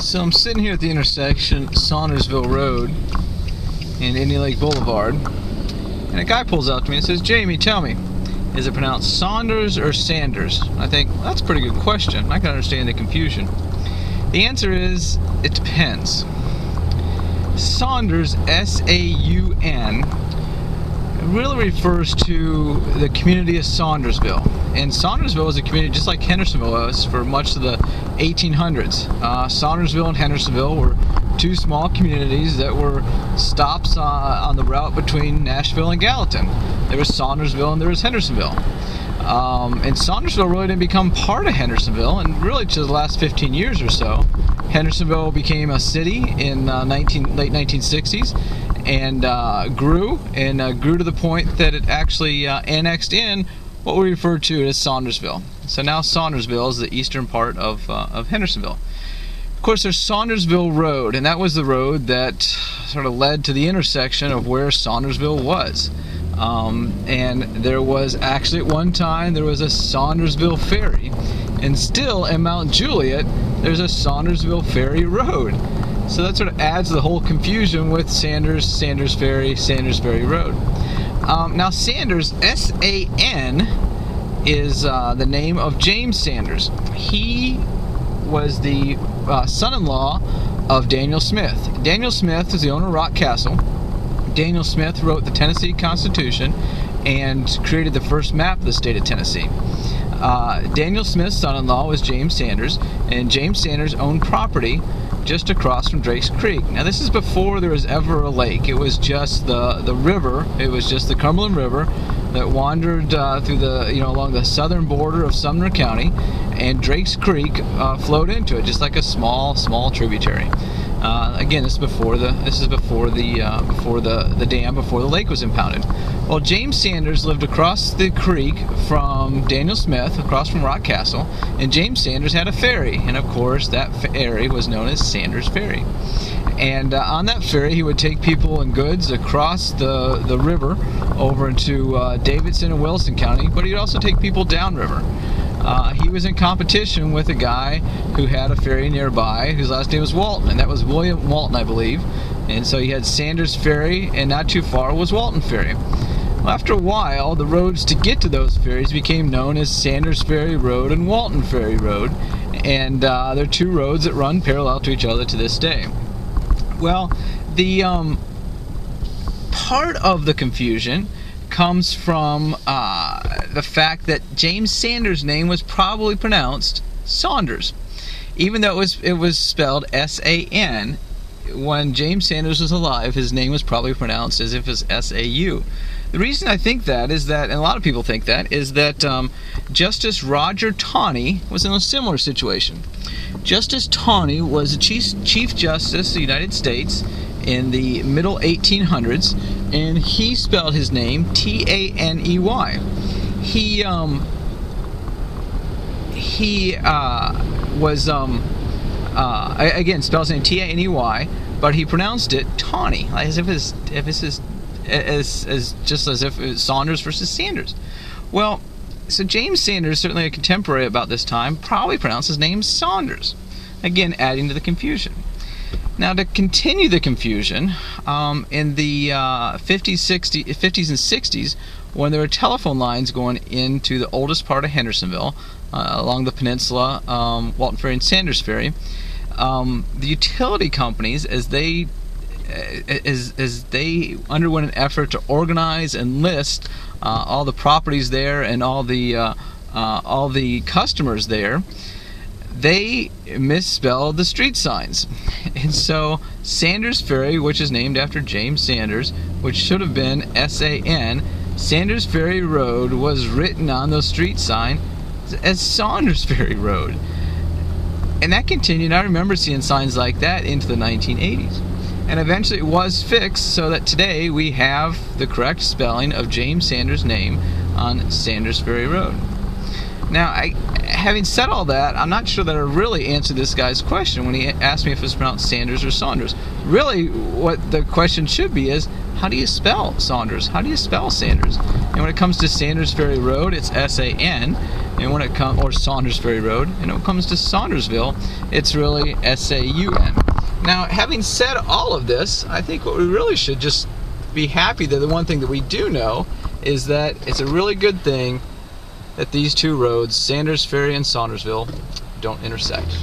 So I'm sitting here at the intersection Saundersville Road and Indian Lake Boulevard, and a guy pulls out to me and says, "Jamie, tell me, is it pronounced Saunders or Sanders?" I think, well, that's a pretty good question. I can understand the confusion. The answer is, it depends. Saunders, S-A-U-N, really refers to the community of Saundersville. And Saundersville is a community just like Hendersonville was for much of the 1800s. Saundersville and Hendersonville were two small communities that were stops on the route between Nashville and Gallatin. There was Saundersville and there was Hendersonville. And Saundersville really didn't become part of Hendersonville, and really to the last 15 years or so. Hendersonville became a city in late 1960s and grew to the point that it actually annexed in what we refer to as Saundersville. So now Saundersville is the eastern part of Hendersonville. Of course, there's Saundersville Road, and that was the road that sort of led to the intersection of where Saundersville was. And there was actually at one time there was a Saundersville ferry, and still in Mount Juliet there's a Saundersville Ferry Road. So that sort of adds to the whole confusion with Sanders Ferry Road. Now Sanders, S-A-N, is the name of James Saunders. He was the son-in-law of Daniel Smith. Daniel Smith is the owner of Rock Castle. Daniel Smith wrote the Tennessee Constitution and created the first map of the state of Tennessee. Daniel Smith's son-in-law was James Saunders, and James Saunders owned property just across from Drake's Creek. Now this is before there was ever a lake. It was just the river. It was just the Cumberland River that wandered through along the southern border of Sumner County, and Drake's Creek flowed into it just like a small tributary. Again, this is before the dam, before the lake was impounded. Well, James Saunders lived across the creek from Daniel Smith, across from Rock Castle, and James Saunders had a ferry, and of course that ferry was known as Saunders Ferry. And on that ferry, he would take people and goods across the river over into Davidson and Wilson County, but he'd also take people downriver. He was in competition with a guy who had a ferry nearby whose last name was Walton, and that was William Walton, I believe. And so he had Saunders Ferry, and not too far was Walton Ferry. Well, after a while, the roads to get to those ferries became known as Saunders Ferry Road and Walton Ferry Road, and they're two roads that run parallel to each other to this day. Well, the part of the confusion comes from the fact that James Saunders' name was probably pronounced Saunders, even though it was spelled S-A-N. When James Saunders was alive, his name was probably pronounced as if it's S-A-U. The reason I think that is that, and a lot of people think that, is that Justice Roger Taney was in a similar situation. Justice Taney was the Chief Justice of the United States in the middle 1800s, and he spelled his name T-A-N-E-Y. He again spells his name T-A-N-E-Y, but he pronounced it Taney, as if it's just as if it was Saunders versus Sanders. Well, so James Saunders, certainly a contemporary about this time, probably pronounced his name Saunders, again adding to the confusion. Now, to continue the confusion, in the 50s and 60s, when there were telephone lines going into the oldest part of Hendersonville, along the peninsula, Walton Ferry and Saunders Ferry, the utility companies, as they underwent an effort to organize and list all the properties there and all the customers there, they misspelled the street signs. And so Saunders Ferry, which is named after James Saunders, which should have been S-A-N, Saunders Ferry Road was written on those street signs as Saunders Ferry Road. And that continued. I remember seeing signs like that into the 1980s. And eventually it was fixed so that today we have the correct spelling of James Saunders' name on Saunders Ferry Road. Now, having said all that, I'm not sure that I really answered this guy's question when he asked me if it's pronounced Sanders or Saunders. Really, what the question should be is, how do you spell Saunders? How do you spell Sanders? And when it comes to Saunders Ferry Road, it's S-A-N. And when it comes, or Saunders Ferry Road, and when it comes to Saundersville, it's really S-A-U-N. Now, having said all of this, I think what we really should just be happy that the one thing that we do know is that it's a really good thing that these two roads, Saunders Ferry and Saundersville, don't intersect.